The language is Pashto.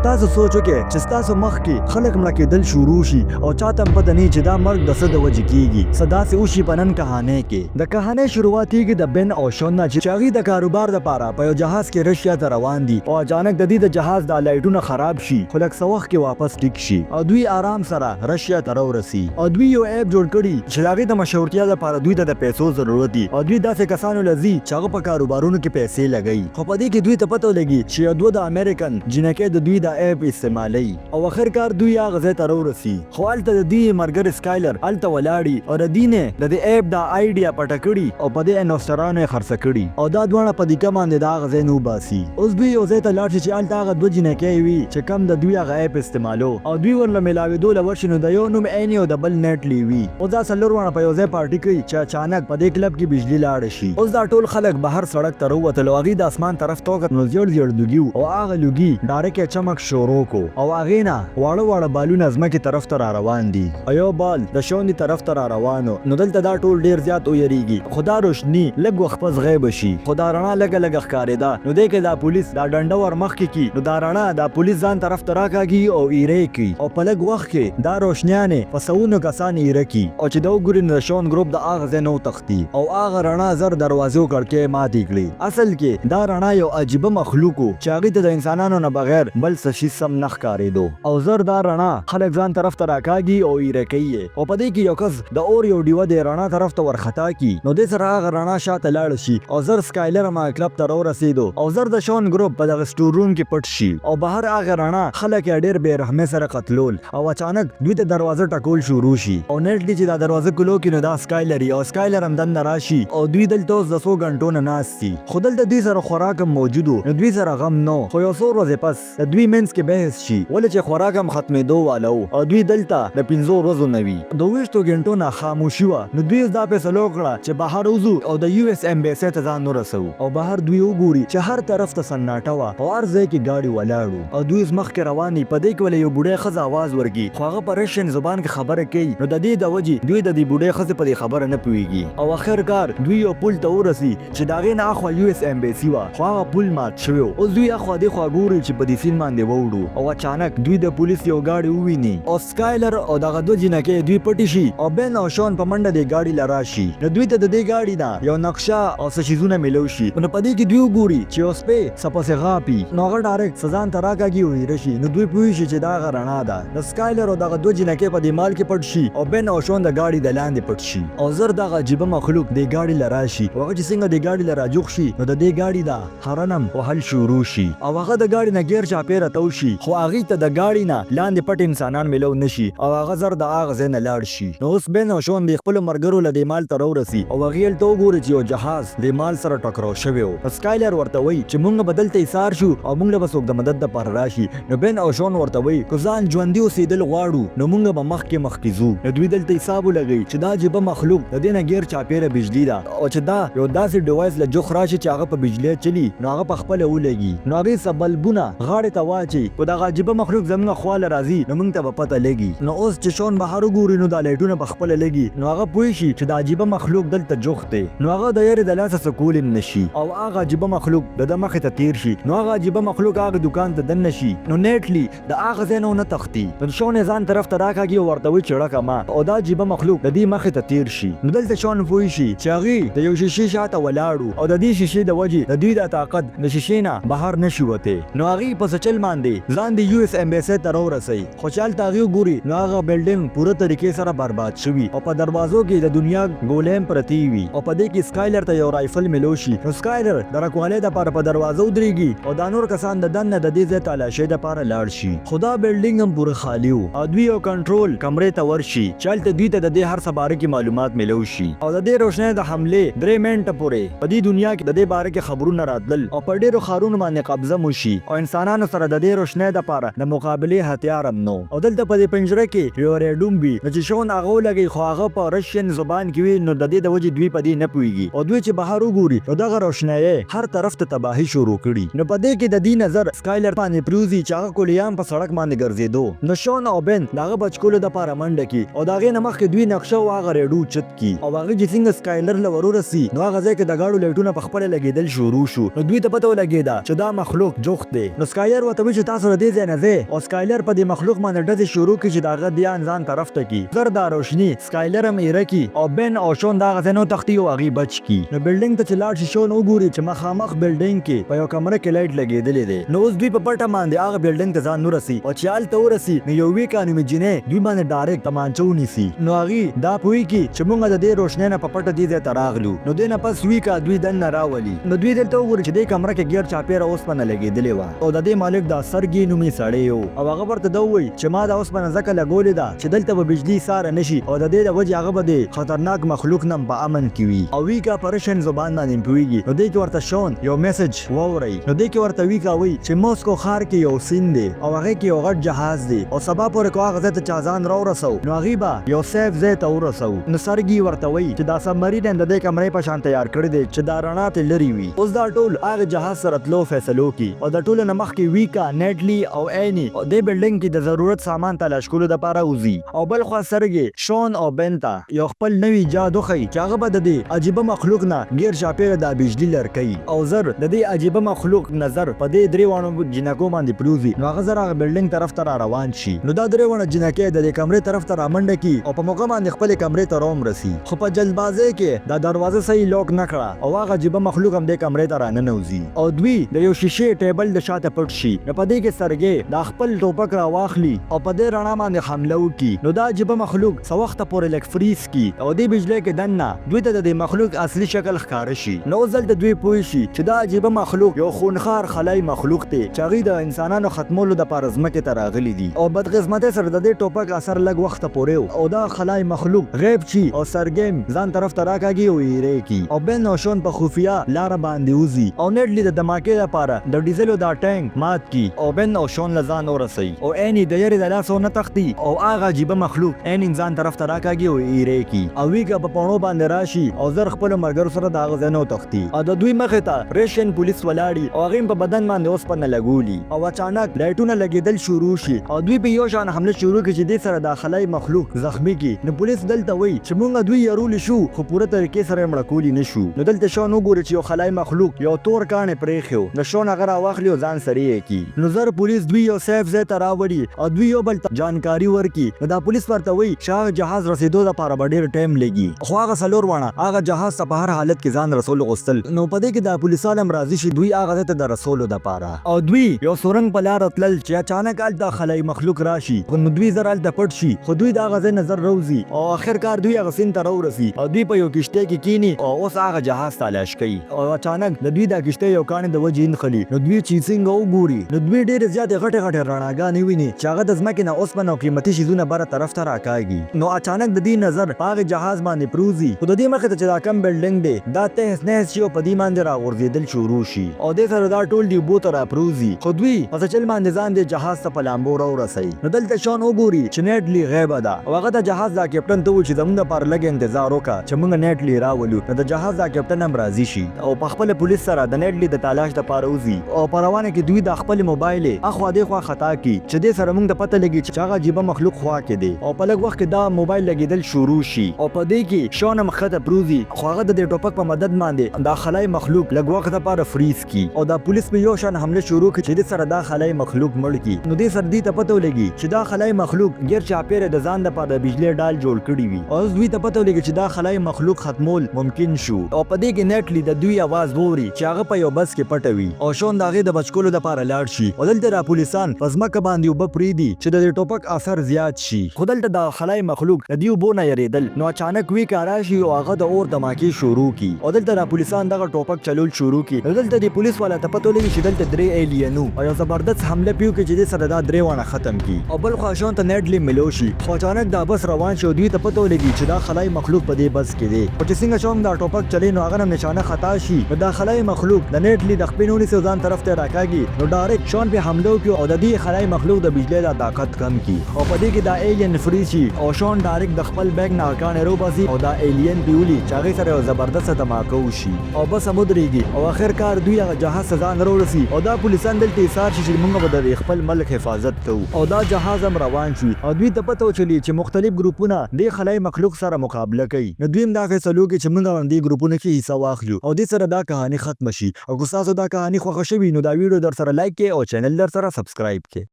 تاسو سوچ وکړئ چې تاسو مخ کې خلک مړه کېدل شروع شي او چاته هم پته نه چې دا مرګ د څه د وجې کیږي. څه داسې وشي په نن کهانۍ کې. د کهانۍ شروعات کیږي د بن او شون نه چې هغوی د کاروبار دپاره په یو جهاز کې رشیا ته روان دي او اچانک د دې د جهاز د لایټونه خراب شي خو لږ څه وخت کې واپس ټیک شي او دوی آرام سره رشیا ته راورسي او دوی یو ایپ جوړ کړي چې د هغې د مشهورتیا دپاره دوی ته د پیسو ضرورت دي او دوی داسې کسانو له ځي چې هغه په کاروبارونو کې پیسې لګوي خو په دې کې دوی ته پته ولګي چې یو دوه د امریکن جنکۍ د دوی د ایپ استعمالوي او اخر کار دوی هغه ځای ته راورسي خو هلته د دوی مرګر سکایلر هلته ولاړي او د دوی نه د دې ایپ دا آیډیا پټه کړي او په دې انوسټرانو یې خرڅه کړي او دا دواړه په دیکه باندې د هغه ځای نه وباسي. اوس دوی یو ځای ته لاړ شي چې هلته هغه دوه جنکۍ وي چې کم د دوی هغه ایپ استعمالو او دوی ورله میلاوېدو له ورشي نو د یو نوم عیني او د بل نیټلی وي. اوس دا څلور واړه په یو ځای پارټي کوي چې اچانک په دې کلب کې بجلي لاړه شي. اوس دا ټول خلک بهر سړک ته راووتل او هغوی د اسمان طرف ته وکتل نو زیړ زیړ لوګي وو او هغه لوګي ډارک یې چمک شروع کو او هغې نه واړه واړه بالونه ځمکې طرف ته را روان دي او یو بال د شونډې طرف ته را روانو نو دلته دا ټول ډېر زیات ویریږي خو دا روشني لږ وخت پس غیبه شي خو دا رڼا لږه لږه ښکارېده نو دی کې دا پولیس دا ډنډه ور مخکې کي نو دا رڼا دا پولیس ځان طرف ته راکاږي او ایرې کوي او په لږ وخت کې دا روشنیانې په سوونو کسان ایره کي او چې دا وګوري نو د شون ګروپ د هغه ځای نه وتښتي او هغه رڼا زر دروازو کړکۍ ماتې کړي. اصل کې دا رڼا یو عجیبه مخلوق و چې هغوی ته د انسانانو نه بغیر بل څه شي سم نه ښکارېدو او زر دا رڼا خلک ځان طرف ته راکاږي او ایره کوي او په دې کې یو کس د اور یو ډیوه د رڼا طرف ته ورخطا کی نو دې سره هغه رڼا شاته لاړ شي او زر سکایلر ما کلب ته راورسېدو او زر د شون ګروپ په دغه سټور روم کې پټ شي او بهر هغه رڼا خلک یې ډېر بې رحمۍ سره قتلول او اچانک دوی ته دروازه ټکول شروع شي او نیټلی چې دا دروازه کلو کړي نو دا سکایلر او سکایلر هم دننه راشي او دوی دلته اوس د څو غنټو نه ناست دي خو دلته دوی سره خوراک هم موجود و نو دوی سره غم نو خو یو څو ورځې پس د دوی منځ کې بحث شي ولې چې خوراک هم ختمېدو واله و او دوی دلته د 5 ورځو نه وي د 20 غنټو نه خاموشي وه نو دوی دا فیصله وکړه چې بهر وځو او د یو اس امبیسي ته ځان ورسو او بهر دوی وګوري چې هر طرف ته سناټه وه او هر ځای کې ګاډي ولاړو او دوی مخکې روان دي په دې کې ولې یو بوډۍ ښځه آواز ورکړي خو هغه په رشین زبان کې خبره کوي نو د دې د وجې دوی د دې بوډۍ ښځې په دې خبره نه پوهېږي او اخر کار دوی یو پل ته ورسي چې د هغې نه اخوا یو اس امبیسي وه خو هغه پل مات شوی و. اوس دوی اخوا دېخوا ګوري چې په دې سیند باندې ووړو او اچانک دوی د پولیس یو ګاډي وویني او سکایلر او دغه دوه جنکۍ دوی پټې شي او بن او شون په منډه دې ګاډي له راشي نو دوی ته د دې ګاډي نه یو نقشه او څه شیزونه میلو شي نو په دې کې دوی وګوري چې یو سپی څه پسې غاپي نو هغه ډایرکټ څه ځان ته راکاږي او ایره شي نو دوی پوهېږي چې دا هغه رڼا ده. د سکایلر او دغه دوه جنکۍ په دې مال کې پټ شي او بن او شون د ګاډي د لاندې پټ شي او زر دغه عجیبه مخلوق دې ګاډي له راشي او هغه چې څنګه دې ګاډي له راجوخ شي نو د دې ګاډي دا هرنم وهل شروع شي او هغه د ګاډي نه غیر چاپېره تو شي خو هغې ته د ګاډي نه لاندې پټ انسانان میلو نه شي او هغه زر د هغه ځای نه لاړ شي. نو اوس بن او شون د خپلو ملګرو له دې مال ته راورسي او هغې هلته وګوري چې یو جهاز د مال سره ټکراو شوی و. سکایلر ورته وایي چې موږ به دلته ایسار شو او موږ له به څوک د مدد دپاره راشي نو بن او شون ورته وایي که ځان ژوندي اوسېدل غواړو نو موږ به مخکې ځو. نو دوی دلته حساب ولګوي چې دا عجیبه مخلوق د دې نه غیر چاپېره بجلي ده او چې دا یو داسې ډیوایس له جوخ راشي چې هغه په بجلۍ چلي نو هغه په خپله ولګي نو هغې څه بلبونه غاړې ته واچي خو دغه عجیبه مخلوق زموږ خواله راځي نو موږ ته به پته لګي. نو اوس چې شون بهر وګوري نو دا لایټونه په خپله لګي نو هغه پوه شي چې دا عجیبه مخلوق دلته جوخ دی نو هغه د یارې د لاسه څه کولی نه شي او هغه عجیبه مخلوق د ده مخې ته تیر شي نو هغه عجیبه مخلوق هغه دکان ته دننه شي نو نیټلی د هغه ځای نه ونه تښتي نو شون یې ځان طرف ته راکاږي او ورته وایي چې ړکه ما او دا عجیبه مخلوق د دې مخې ته تیر شي. نو دلته شون پوه شي چې هغې د یو شیشې شاته ولاړو او د دې شیشې د وجې د دوی دا طاقت د شیشې نه بهر نه شي وتی نو هغې په څه چل باندې ځان د یو اس امبیسي ته راورسوي خو چې هلته هغې وګوري نو هغه بلډینګ پوره طریقې سره برباد شوي او په دروازو کې د دنیا ګولۍ هم پرتې وي او په دې کې سکایلر ته یو رایفل میلو شي نو سکایلر د رکوالۍ دپاره په دروازه ودرېږي او دا نور کسان د دننه د دې ځای تالاشۍ دپاره لاړ شي خو دا بلډینګ هم پوره خالي و او دوی یو کنټرول کمرې ته ورشي چې هلته دوی ته د دې هر څه باره کې معلومات میلو شي او د دې روشنۍ د حملې 3 منټه پورې په دې دنیا کې د دې باره کې خبرونه راتلل او په ډېرو ښارونو باندې قبضه مو شي او انسانانو سره د دې روشنۍ دپاره د مقابلې هتیار هم نو او دلته په دې پنجره کې یو ریډوم وي نو چې شون هغه ولګوي خو هغه په رشین زبان کې وي نو د دې د وجې دوی په دې نه پوهېږي او دوی چې بهر وګوري نو دغه روشنۍ هر طرف ته تباهي شروع کړي نو په دې کې د دې نظر سکایلر باندې پروزي چې هغه کولیان په سړک باندې ګرځېدو نو شون او بن د هغه بچکولو دپاره منډه کړي او د هغې نه مخکې دوی نقشه او هغه ریډو چت کړي او هغه چې څنګه سکایلر له ورورسي نو هغه ځای کې د ګاډو لایټونه په خپله لګېدل شروع شو نو دوی ته پته ولګېده چې دا مخلوق جوخت دی نو سکایلر ورته وایي چې تاسو ردی ځای نه ځئ او سکایلر په دې مخلوق باندې ډزې شروع کړي چې د هغه دیان ځان طرف ته کی زر دا روشني سکایلر هم ایره کی او بن او شون دا غزنو تختی او هغه بچ کی نو بلډینګ ته چې لاړ شي شون وګوري چې مخامخ بلډینګ کې په یو کمره کې لایټ لګېدلې ده نو اوس دوی په پټه باندې هغه بلډینګ ته ځان نورسي او چې هلته ورسي نو یو وی قانوني جنې دوی باندې ډایرکټ تمانچه ونیسي نو هغه دا پوي کی چې موږ د دې روشنۍ نه په پټه دې ځای ته راغلو نو دوی نه پس وی کا دوی دننه راولي نو دوی دلته وګوري چې دې کمره کې ګیر چاپیره اوسپنه لګېدلې وه او د دې مالک دا سرګي نومي سړی و او هغه ورته دا ووایي چې ما دا اوسپنه ځکه لګولې ده چې دلته به بجلي ساره نشي او د دې د وجې هغه به د خطرناک مخلوق نه په امن کې وي او وی کا پرشن زبان باندې پوهېږي نو دې کې ورته شون یو میسج واورئ نو دې کې ورته وی کا وایي چې موسکو ښار کې یو سیند دی او هغې کې یو غټ جهاز دی او سبا پورې که هغه ځای ته چا ځان راورسو نو هغې به یو سیف ځای ته ورسو نو سرګي ورته وایي چې دا سبمرین د دې کمرې په شان تیار کړی دی چې دا رڼا ترې لرې وي اوس دا ټول هغه جهاز سره تلو فیصلو کی او د ټولو نه مخکې ویکا نیټلی او اینی او دې بلډینګ کې د ضرورت سامان تلاش کولو دپاره وځي او بل خوا سرګې شون او بن ته یو خپل نوي جادو ښیي چې هغه به د دې عجیبه مخلوق نه ګیر چاپېره دا بجلي لرکوي او زر د دې عجیبه مخلوق نظر په دې درې واړو جنکو باندې پروزي نو هغه زر هغه بلډینګ طرف ته را روان شي نو دا درې واړه جنکې د دې کمرې طرف ته رامنډه کی او په موقع باندې خپلې کمرې ته رومرسي خو په جلدبازۍ کې دا دروازه صحیح لوک نه کړه او هغه عجیبه مخلوق هم دې کمرې ته راننوځي او دوی د یو شیشې ټیبل د شاته پټ شي نو په دې کې سرګې دا خپل ټوپک را واخلي او په دې رڼا باندې حمله وکړي نو دا عجیبه مخلوق څه وخته پورې لږ فریز کی او دې بجلۍ کې دننه دوی ته د دې مخلوق اصلي شکل ښکاره شي نو اوس دلته دوی پوه شي چې دا عجیبه مخلوق یو خونخوار خلای مخلوق دی چې هغوی د انسانانو ختمولو دپاره ځمکې ته راغلي دي او بدقسمتۍ سره د دې ټوپک اثر لږ وخته پورې او دا خلای مخلوق غیب شي او سرګیم ځان طرف ته راکاږي او ایرې کی او بن او شون په خفیه لاره باندې وځي او نیټلی د دماکې لپاره د ډیزلو دا ټانک مات کی او بن او شون له ځان ورسوي او اینی د یاري د لاسو نه تختی او هغه عجیبه مخلوق اینی ځان طرف ته راکاږي او ایرې کی او ویګه په پاڼو باندې راشي او زر خپلو ملګرو سره د هغه ځای نه وتښتي او د دوی مخې ته ریشین پولیس ولاړي او هغې په بدن باندې اوسپنه لګولي او اچانک لایټونه لګېدل شروع شي او دوی په یو شان حمله شروع کړي چې دې سره دا خلای مخلوق زخمی کی نو پولیس دلته وایي چې موږ دوی یرولی شو خو پوره طریقې سره یې مړه کولی نه شو نو دلته شون وګوري چې یو خلای مخلوق یو تور کاڼی پرېښی د شون هغه راواخلي او ځان سره یې کي نو زر پولیس دوی یو سیف ځای ته راوړي او دوی یو بل ته جانکاري ورکړي نو دا پولیس ورته وایي چې هغه جهاز رسېدو دپاره به ډېر ټایم لګي خو هغه څلور واړه هغه جهاز ته په هر حالت کې ځان رسول غوښتل نو په دې کې دا پولیسان هم راضي شي دوی هغه ځای ته د رسولو دپاره او دوی یو سورنګ په لاره تلل چې اچانک هلته خلای مخلوق راشي خو نو دوی زر هلته پټ شي خو دوی د هغه ځای نه زر روځي او آخر کار دوی هغه سیند ته راورسي او دوی په یو کشتۍ کې کینی او اوس هغه جهاز تلاش کوي او اچانک د دوی دا کشتۍ یو کاڼی د وجې نښلي نو دوی چې څنګه وګوري نو دوی ډېرې زیاتې غټې غټې رڼاګانې ویني چې هغه د ځمکې نه اوسپنه او قیمتي شیزونه بره طرف ته راکاږي نو اچانک د دې نظر په هغې جهاز باندې پروزي خو د دې مخې ته چې دا کم بلډینګ دی دا تهس نهس شي او په دې باندې راغورځېدل شروع شي او دې سره دا ټول د اوبو ته راپروزي خو دوی په څه چل باندې ځان دې جهاز ته په لامبو راورسوي نو دلته شون وګوري چې نیټلی غیبه ده او هغه د جهاز دا کیپټن ته وایي چې زموږ دپاره لږ انتظار وکړه چې موږ نیټلی راولو نو د جهاز دا کیپټن هم راضي شي او په خپله پولیس سره د نیټلی د تلاش دپاره وځي او په روانه کې دوی د خپل موبایل اخوا دېخوا خطا کړي چې دې سره موږ ته پته لګي چې هغه عجیبه مخلوق خوا کې دی او په لږ وخت کې دا موبایل لګېدل شروع شي او په دې کې شون هم ښکته پروزي خو هغه د دې ټوپک په مدد باندې دا خلای مخلوق لږ وخت دپاره فریز کی او دا پولیس په یو شان حمله شروع کړي چې دې سره دا خلای مخلوق مړ کی نو دې سره دې ته پته ولګي چې دا خلای مخلوق ګیر چاپېره د ځان دپاره د بجلۍ ډال جوړ کړي وي او اوس دوی ته پته ولګي چې دا خلای مخلوق ختمول ممکن شو او په دې کې نیټلی د دوی اواز ووري چې هغه په یو بس کې پټه وي او شون د هغې د بچکولو دپاره لاړ شي او دلته را پولیسان په ځمکه باندې اوبه پرېږدي چې د دې ټوپک اثر زیات شي خو دلته دا خلای مخلوق د دې اوبو نه یېرېدل نو اچانک ویکا راشي او هغه د اور دماکې شروع کی او دلته را پولیسان دغه ټوپک چلول شروع کی نو دلته د پولیس والا ته پته ولګي چې دلته درې ایلینو او یو زبردست حمله پیو کې چې دې سره دا درې واړه ختم کی او بل خوا شون ته نیټلی ملو شي خو اچانک دا بس روان شي او دوی ته پته ولګي چې دا خلای مخلوق په دې بس کې دی او چې څنګه شون دا ټوپک چلی نو هغه هم نشانه خطا شي نو دا خلای مخلوق د نیټلی د خپې نونیسي ځان طرف ته راکاږي نو ډایرکټ شون پې حمله وکړي او د دې خلای مخلوق د بجلۍ دا طاقت کم کی او په دې کې دا ایلین فری شي او شون ډایرکټ د خپل بیگ نه کاڼی روباسي او دا ایلین پیولي چې هغې سره یو زبردسته دماکه وشي او بس هم ودرېږي او آخر کار دوی هغه جهاز ته ځان راورسي او دا پولیسان دلته ایثار شي چې موږ به د خپل ملک حفاظت کوو او دا جهاز هم روان شي او دوی ته پته وچلي چې مختلف ګروپونه دې خلای مخلوق سره مقابله کوي نو دوی هم دا فیصله وکړي چې موږ هم دې ګروپونو کې حصه واخلو او دې سره دا کهاني ختمه شي او که ستاسو دا کهاني خوښه شوي نو دا ویډیو در سره لایک کړئ او چینل در سره سبسکرایب کړئ.